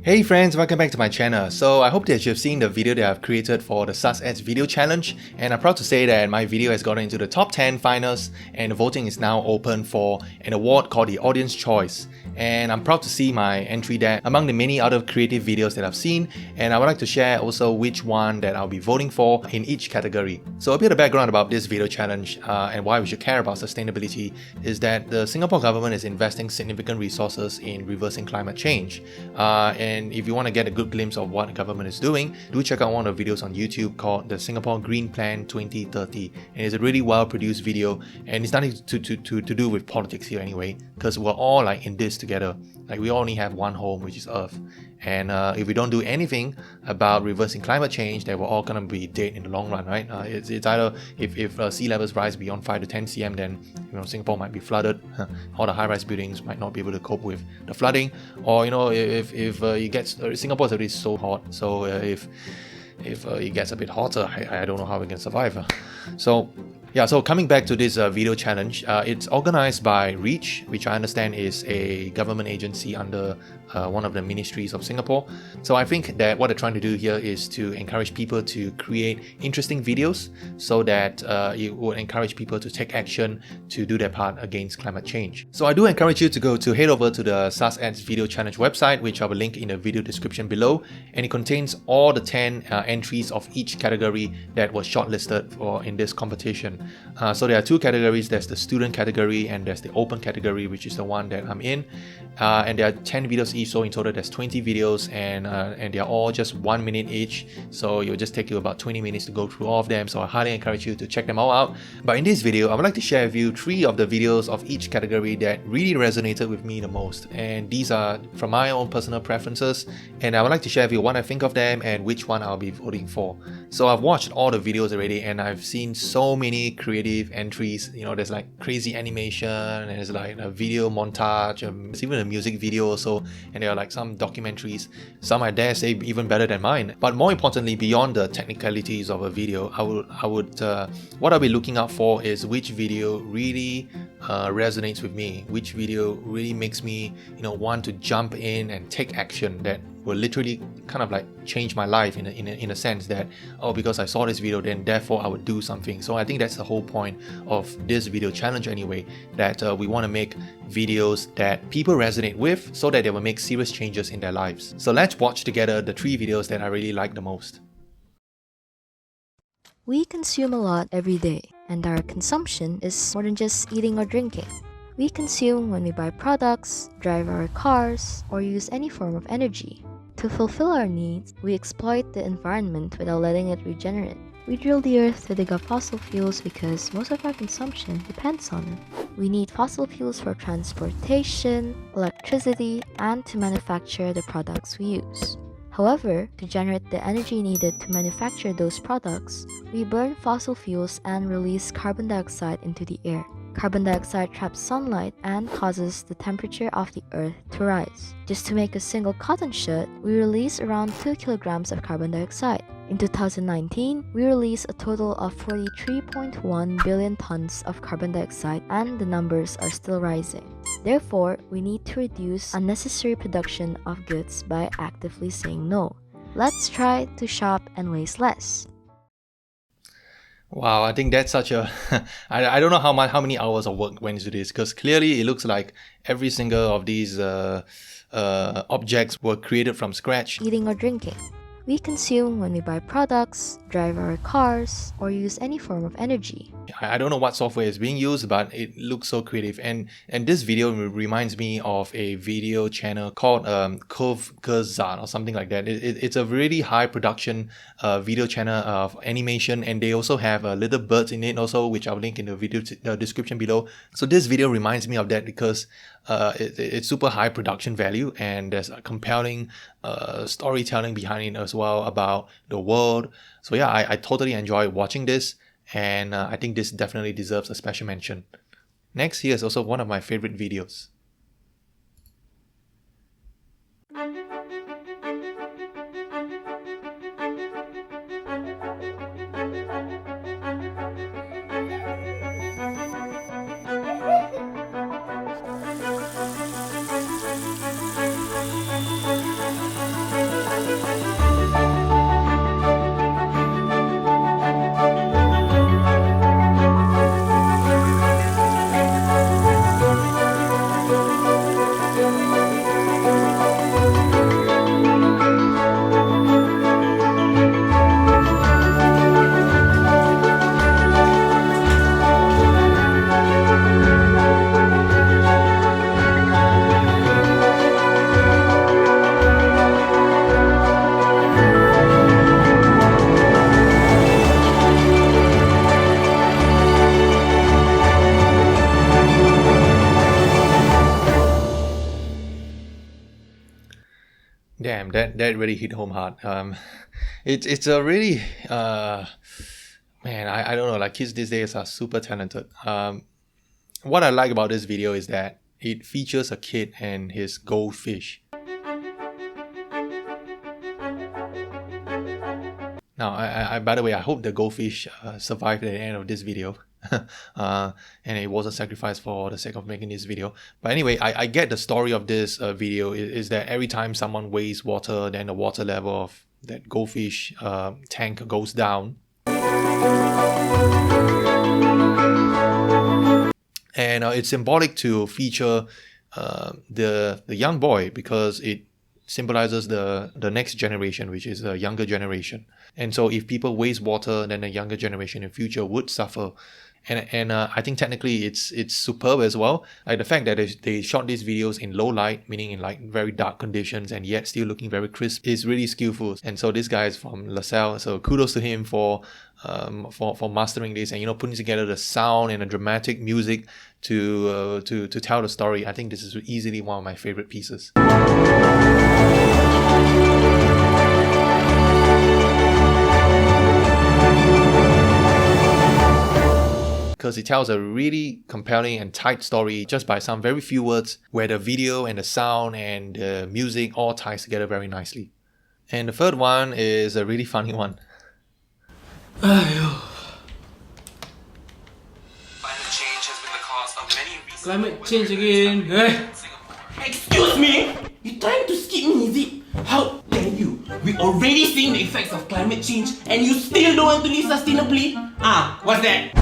Hey friends, welcome back to my channel. So I hope that you've seen the video that I've created for the Sus Ads Video Challenge, and I'm proud to say that my video has gotten into the top 10 finals and the voting is now open for an award called the Audience Choice. And I'm proud to see my entry there among the many other creative videos that I've seen, and I would like to share also which one that I'll be voting for in each category. So a bit of background about this video challenge and why we should care about sustainability is that the Singapore government is investing significant resources in reversing climate change. And if you want to get a good glimpse of what the government is doing, do check out one of the videos on YouTube called the Singapore Green Plan 2030. And it's a really well produced video, and it's nothing to do with politics here anyway, because we're all like in this together. Like we only have one home, which is Earth. And if we don't do anything about reversing climate change, then we're all gonna be dead in the long run, right? It's either if sea levels rise beyond 5 to 10 cm, then Singapore might be flooded. All the high-rise buildings might not be able to cope with the flooding, or if it gets Singapore is already so hot, so if it gets a bit hotter, I don't know how we can survive. So coming back to this video challenge, it's organized by REACH, which I understand is a government agency under one of the ministries of Singapore. So I think that what they're trying to do here is to encourage people to create interesting videos so that it would encourage people to take action to do their part against climate change. So I do encourage you to head over to the Sus Ads Video Challenge website, which I will link in the video description below, and it contains all the 10 entries of each category that was shortlisted for in this competition. So there are two categories. There's the student category and there's the open category, which is the one that I'm in. And there are 10 videos each, so in total there's 20 videos, and they're all just 1 minute each. So it'll just take you about 20 minutes to go through all of them. So I highly encourage you to check them all out. But in this video, I would like to share with you 3 of the videos of each category that really resonated with me the most. And these are from my own personal preferences, and I would like to share with you what I think of them and which one I'll be voting for. So I've watched all the videos already, and I've seen so many creative entries. There's like crazy animation, and there's like a video montage, there's even a music video also, and there are like some documentaries, some I dare say even better than mine. But more importantly, beyond the technicalities of a video, what I'll be looking out for is which video really resonates with me, which video really makes me want to jump in and take action that will literally kind of like change my life in a sense that, because I saw this video, then therefore I would do something. So I think that's the whole point of this video challenge anyway, that we want to make videos that people resonate with so that they will make serious changes in their lives. So let's watch together the 3 videos that I really like the most. We consume a lot every day, and our consumption is more than just eating or drinking. We consume when we buy products, drive our cars, or use any form of energy. To fulfill our needs, we exploit the environment without letting it regenerate. We drill the earth to dig up fossil fuels because most of our consumption depends on it. We need fossil fuels for transportation, electricity, and to manufacture the products we use. However, to generate the energy needed to manufacture those products, we burn fossil fuels and release carbon dioxide into the air. Carbon dioxide traps sunlight and causes the temperature of the earth to rise. Just to make a single cotton shirt, we release around 2 kilograms of carbon dioxide. In 2019, we released a total of 43.1 billion tons of carbon dioxide, and the numbers are still rising. Therefore, we need to reduce unnecessary production of goods by actively saying no. Let's try to shop and waste less. Wow, I think that's such a I don't know how many hours of work went into this, because clearly it looks like every single of these objects were created from scratch. Eating or drinking. We consume when we buy products, drive our cars, or use any form of energy. I don't know what software is being used, but it looks so creative. And this video reminds me of a video channel called Kovgazan or something like that. It's a really high production video channel of animation, and they also have little birds in it also, which I'll link in the video description below. So this video reminds me of that because it's super high production value, and there's a compelling storytelling behind it as well about the world. So yeah, I totally enjoy watching this, and I think this definitely deserves a special mention. Next, here's also one of my favorite videos. Damn, that really hit home hard. It's a really man, I don't know, like kids these days are super talented. What I like about this video is that it features a kid and his goldfish. Now, I by the way, I hope the goldfish survived at the end of this video. And it wasn't sacrificed for the sake of making this video. But anyway, I get the story of this video is that every time someone wastes water, then the water level of that goldfish tank goes down. And it's symbolic to feature the young boy because it symbolizes the next generation, which is the younger generation. And so if people waste water, then the younger generation in future would suffer. And I think technically it's superb as well. Like the fact that they shot these videos in low light, meaning in like very dark conditions, and yet still looking very crisp, is really skillful. And so this guy is from LaSalle, so kudos to him for mastering this and, you know, putting together the sound and the dramatic music to tell the story. I think this is easily one of my favorite pieces. Because it tells a really compelling and tight story just by some very few words, where the video and the sound and the music all ties together very nicely. And the third one is a really funny one. Climate change has been the cause of many recent Climate change again. Hey. Excuse me? You trying to skip me, is it? How dare you? We already seeing the effects of climate change and you still don't want to live sustainably? What's that?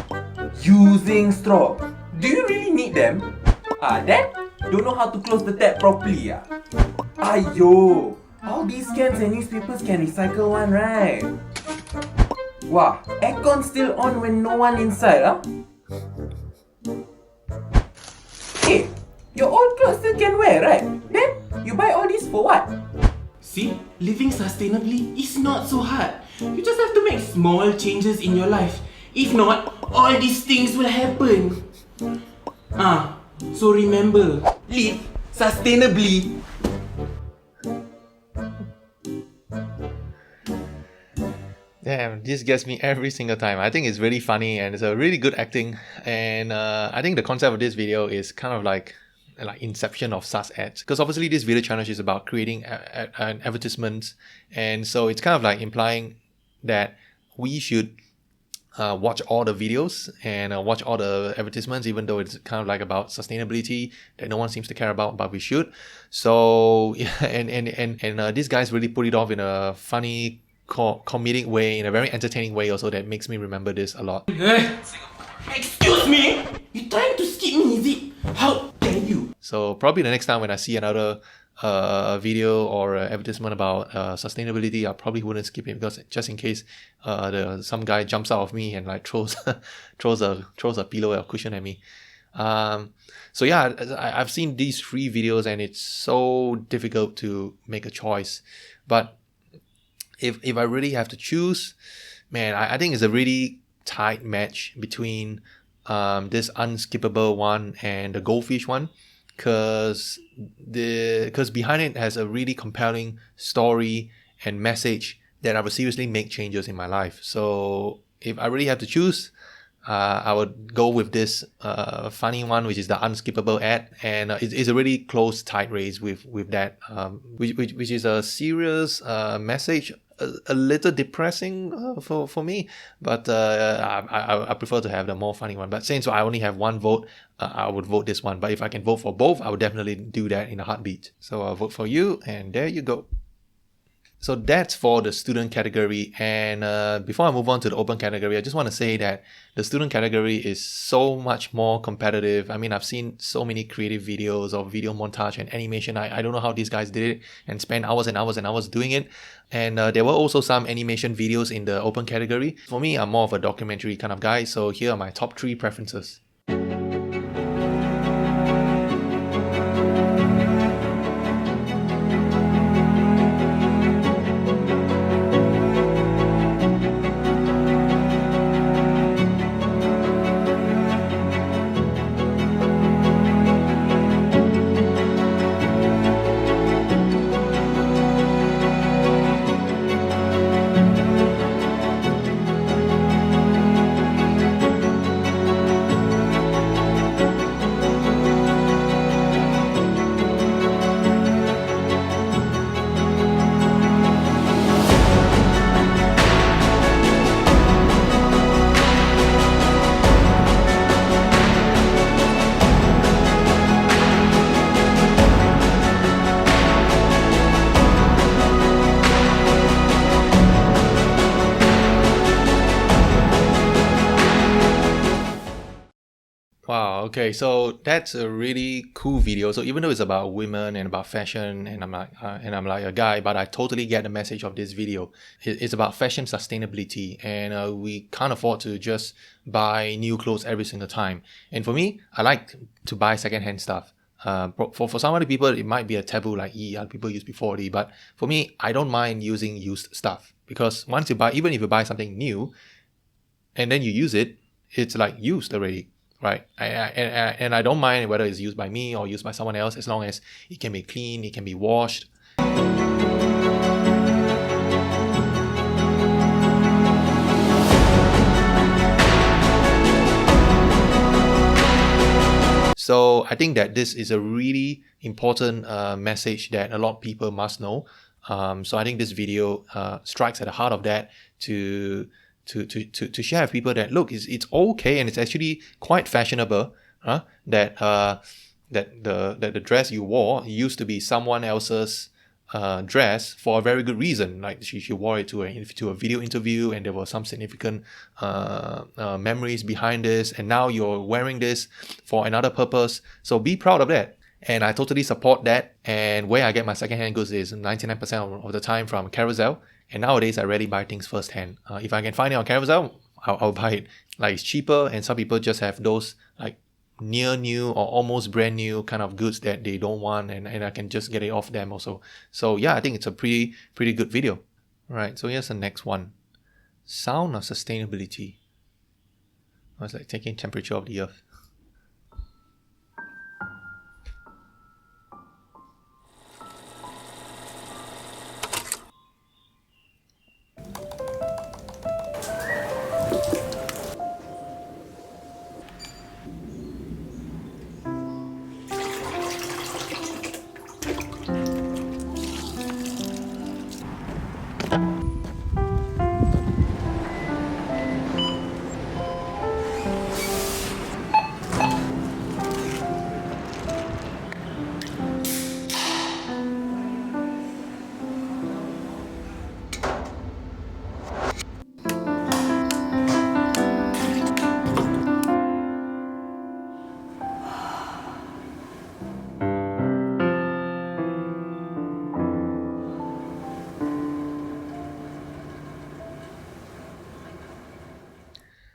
Using straw. Do you really need them? Dad? Don't know how to close the tap properly, Aiyo! All these cans and newspapers can recycle one, right? Wow, aircon still on when no one inside, Hey, your old clothes still can wear, right? Then, you buy all this for what? See, living sustainably is not so hard. You just have to make small changes in your life. If not, all these things will happen. So remember, live sustainably. Damn, this gets me every single time. I think it's really funny and it's a really good acting. And I think the concept of this video is kind of like inception of SaaS ads, because obviously this video challenge is about creating an advertisement, and so it's kind of like implying that we should watch all the videos and watch all the advertisements, even though it's kind of like about sustainability that no one seems to care about, but we should. So yeah, and these guys really put it off in a funny comedic way, in a very entertaining way also, that makes me remember this a lot. Hey. Excuse me? You trying to skip me, is it? How dare you? So probably the next time when I see another video or advertisement about sustainability, I probably wouldn't skip it, because just in case some guy jumps out of me and like throws a pillow or a cushion at me. So yeah, I've seen these 3 videos and it's so difficult to make a choice. But if I really have to choose, man, I think it's a really tight match between this unskippable one and the goldfish one, because behind it has a really compelling story and message that I would seriously make changes in my life. So if I really have to choose, I would go with this funny one, which is the unskippable ad, and it's a really close, tight race with that, which is a serious message, a little depressing for me, but I prefer to have the more funny one. But since I only have one vote, I would vote this one. But if I can vote for both, I would definitely do that in a heartbeat. So I'll vote for you, and there you go. So that's for the student category. And before I move on to the open category, I just want to say that the student category is so much more competitive. I mean, I've seen so many creative videos of video montage and animation. I don't know how these guys did it and spent hours and hours and hours doing it. And there were also some animation videos in the open category. For me, I'm more of a documentary kind of guy. So here are my top 3 preferences. Wow, okay, so that's a really cool video. So even though it's about women and about fashion, and I'm like a guy, but I totally get the message of this video. It's about fashion sustainability, and we can't afford to just buy new clothes every single time. And for me, I like to buy secondhand stuff. For some other people, it might be a taboo, like people use before already. But for me, I don't mind using used stuff, because once you buy, even if you buy something new, and then you use it, it's like used already. Right, and I don't mind whether it's used by me or used by someone else, as long as it can be clean, it can be washed. So I think that this is a really important message that a lot of people must know. So I think this video strikes at the heart of that, to share with people that, look, it's okay, and it's actually quite fashionable, that the dress you wore used to be someone else's dress for a very good reason. Like she wore it to a video interview, and there were some significant memories behind this, and now you're wearing this for another purpose. So be proud of that. And I totally support that. And where I get my secondhand goods is 99% of the time from Carousell. And nowadays, I rarely buy things firsthand. If I can find it on Carousell, I'll buy it. Like, it's cheaper, and some people just have those like near new or almost brand new kind of goods that they don't want, and I can just get it off them also. So yeah, I think it's a pretty good video. All right, so here's the next one. Sound of sustainability. I was like taking temperature of the earth.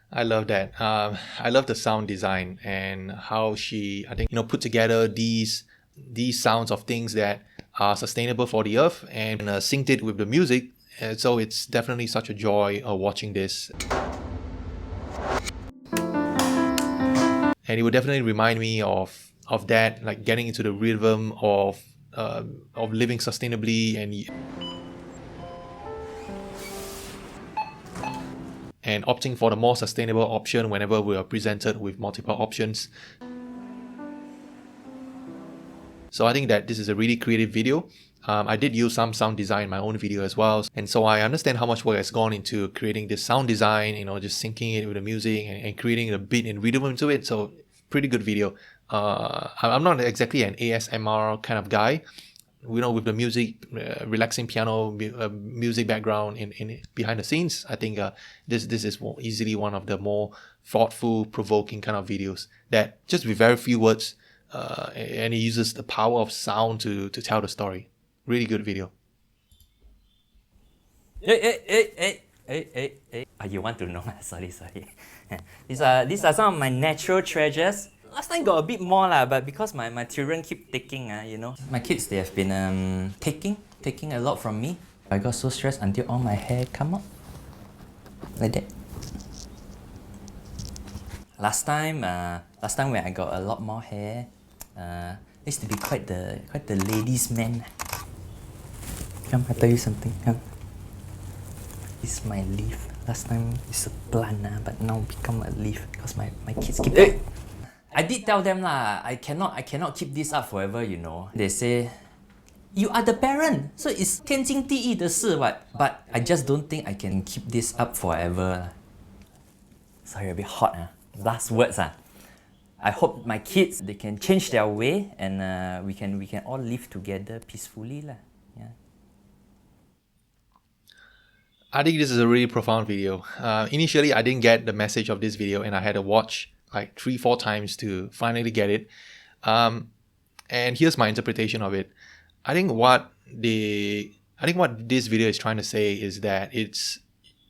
I love that. I love the sound design and how she, I think, put together these sounds of things that are sustainable for the earth, and synced it with the music. So it's definitely such a joy watching this. And it would definitely remind me of that, like getting into the rhythm of living sustainably and opting for the more sustainable option whenever we are presented with multiple options. So I think that this is a really creative video. I did use some sound design in my own video as well, and so I understand how much work has gone into creating this sound design, just syncing it with the music and creating a beat and rhythm into it. So pretty good video. I'm not exactly an ASMR kind of guy, with the music, relaxing piano music background in behind the scenes. I think this is easily one of the more thoughtful, provoking kind of videos that just with very few words, and it uses the power of sound to tell the story. Really good video. Hey. You want to know? Sorry. These are some of my natural treasures. Last time got a bit more lah, but because my children keep taking, My kids, they have been taking a lot from me. I got so stressed until all my hair come out. Like that. Last time when I got a lot more hair, I used to be quite the ladies' man. Come, I tell you something. Come. This is my leaf. Last time it's a plant, but now become a leaf because my kids keep. Hey! I did tell them lah, I cannot keep this up forever, They say, you are the parent, so it's 天经地义的事 what. But I just don't think I can keep this up forever. Sorry, a bit hot. Last words. I hope my kids, they can change their way, and we can all live together peacefully lah. Yeah. I think this is a really profound video. Initially, I didn't get the message of this video, and I had to watch like 3-4 times to finally get it. And here's my interpretation of it. I think what this video is trying to say is that it's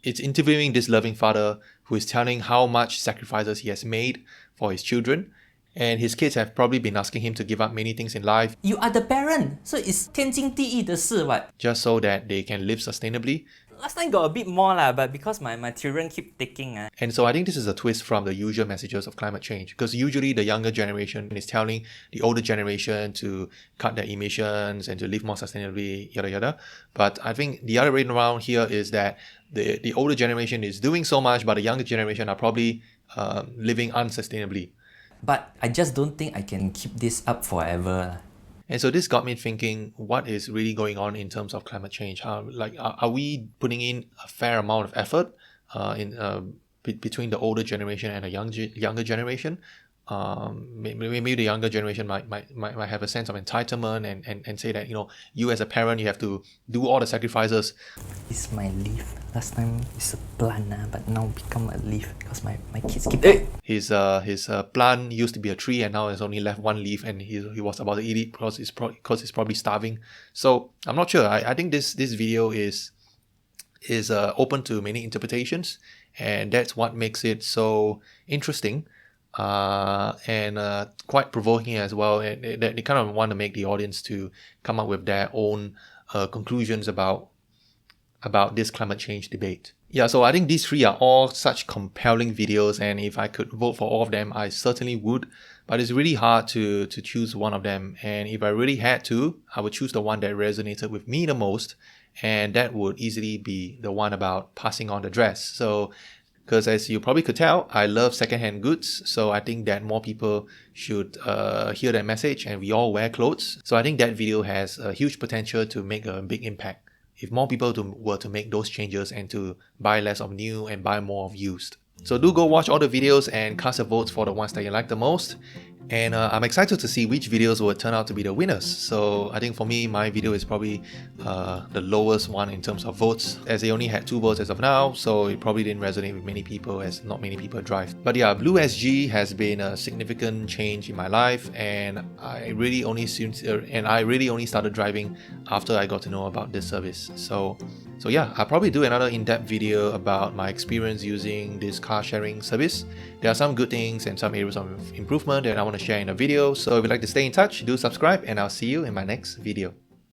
interviewing this loving father who is telling how much sacrifices he has made for his children, and his kids have probably been asking him to give up many things in life. You are the parent, so it's 天经地义的事 what? Just so that they can live sustainably. Last time got a bit more lah, but because my children keep taking And so I think this is a twist from the usual messages of climate change, because usually the younger generation is telling the older generation to cut their emissions and to live more sustainably, yada yada. But I think the other way around here is that the older generation is doing so much, but the younger generation are probably living unsustainably. But I just don't think I can keep this up forever. And so this got me thinking, what is really going on in terms of climate change? Are we putting in a fair amount of effort between the older generation and the younger generation? Maybe the younger generation might have a sense of entitlement and say that, you as a parent, you have to do all the sacrifices. It's my leaf. Last time it's a plant, but now become a leaf because my kids keep... His plant used to be a tree, and now it's only left one leaf, and he was about to eat it because he's probably starving. So I'm not sure. I think this video is open to many interpretations, and that's what makes it so interesting. And quite provoking as well. They kind of want to make the audience to come up with their own conclusions about this climate change debate. Yeah, so I think these three are all such compelling videos, and if I could vote for all of them, I certainly would. But it's really hard to choose one of them, and if I really had to, I would choose the one that resonated with me the most, and that would easily be the one about passing on the dress. So because as you probably could tell, I love secondhand goods, so I think that more people should hear that message, and we all wear clothes. So I think that video has a huge potential to make a big impact if more people were to make those changes and to buy less of new and buy more of used. So do go watch all the videos and cast your votes for the ones that you like the most. And I'm excited to see which videos will turn out to be the winners. So I think for me, my video is probably the lowest one in terms of votes, as they only had 2 votes as of now, so it probably didn't resonate with many people as not many people drive. But yeah, Blue SG has been a significant change in my life, and I really only started driving after I got to know about this service. So yeah, I'll probably do another in-depth video about my experience using this car sharing service. There are some good things and some areas of improvement that I want to share in a video. So if you'd like to stay in touch, do subscribe, and I'll see you in my next video.